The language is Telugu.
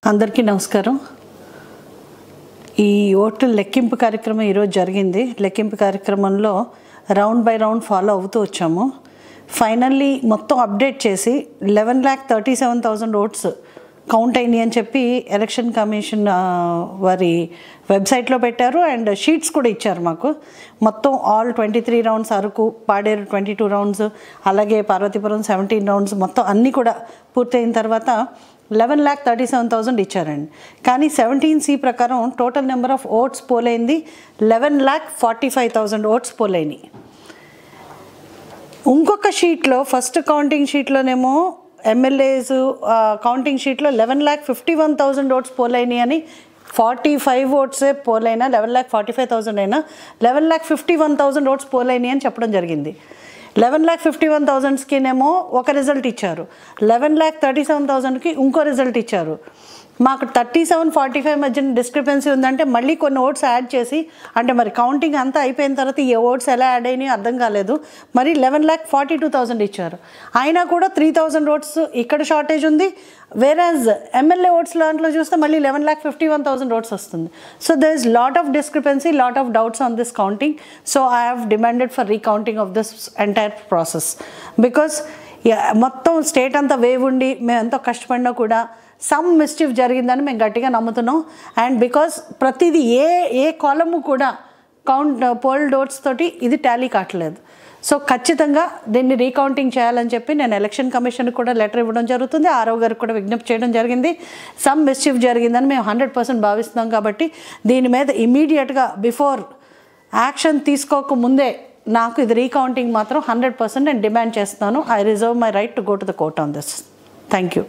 అందరికీ నమస్కారం. ఈ ఓట్ల లెక్కింపు కార్యక్రమం ఈరోజు జరిగింది. లెక్కింపు కార్యక్రమంలో రౌండ్ బై రౌండ్ ఫాలో అవుతూ వచ్చాము. ఫైనల్లీ మొత్తం అప్డేట్ చేసి 11,37,000 ఓట్స్ కౌంట్ అయినాయి అని చెప్పి ఎలక్షన్ కమిషన్ వారి వెబ్సైట్లో పెట్టారు. అండ్ షీట్స్ కూడా ఇచ్చారు మాకు. మొత్తం all 23 rounds, Araku Paderu 22 rounds, అలాగే పార్వతీపురం 17 రౌండ్స్ మొత్తం అన్నీ కూడా పూర్తయిన తర్వాత 11,37,000 ఇచ్చారండి. కానీ 17C ప్రకారం టోటల్ నెంబర్ ఆఫ్ ఓట్స్ పోలైంది 11,45,000 ఓట్స్ పోలైనవి. ఇంకొక షీట్లో ఫస్ట్ కౌంటింగ్ షీట్లోనేమో ఎమ్మెల్యేస్ కౌంటింగ్ షీట్లో 11,51,000 ఓట్స్ పోలైనవి అని 45 ఓట్సే పోలైనా 11,45,000 అయినా 11,51,000 ఓట్స్ పోలైనవి అని చెప్పడం జరిగింది. 11,51,000కినేమో ఒక రిజల్ట్ ఇచ్చారు, 11,37,000కి ఇంకో రిజల్ట్ ఇచ్చారు. మాకు 37-45 మధ్యన డిస్క్రిపెన్సీ ఉందంటే మళ్ళీ కొన్ని ఓట్స్ యాడ్ చేసి, అంటే మరి కౌంటింగ్ అంతా అయిపోయిన తర్వాత ఏ ఓట్స్ ఎలా యాడ్ అయినాయో అర్థం కాలేదు. మరి 11,42,000 ఇచ్చారు. అయినా కూడా 3,000 ఓట్స్ ఇక్కడ షార్టేజ్ ఉంది. వేరాజ్ ఎమ్మెల్యే ఓట్స్ దాంట్లో చూస్తే మళ్ళీ 11,51,000 ఓట్స్ వస్తుంది. So there is lot of discrepancy, lot of doubts on this counting. So I have demanded for recounting of this entire process. Because మొత్తం స్టేట్ అంతా వేవ్ ఉండి మేము ఎంతో కష్టపడినా కూడా సమ్ మిస్చీఫ్ జరిగిందని మేము గట్టిగా నమ్ముతున్నాం. అండ్ బికాస్ ప్రతిదీ ఏ కాలము కూడా పోల్డ్ ఓట్స్ తోటి ఇది టాలీ కావట్లేదు. సో ఖచ్చితంగా దీన్ని రీకౌంటింగ్ చేయాలని చెప్పి నేను ఎలక్షన్ కమిషన్కి కూడా లెటర్ ఇవ్వడం జరుగుతుంది. ఆర్ఓ గారికి కూడా విజ్ఞప్తి చేయడం జరిగింది. సమ్ మిస్చీఫ్ జరిగిందని మేము 100% భావిస్తున్నాం. కాబట్టి దీని మీద ఇమీడియట్గా బిఫోర్ యాక్షన్ తీసుకోకముందే నాకు ఇది రీకౌంటింగ్ మాత్రం 100% నేను డిమాండ్ చేస్తున్నాను. I reserve my right to go to the court on this. Thank you.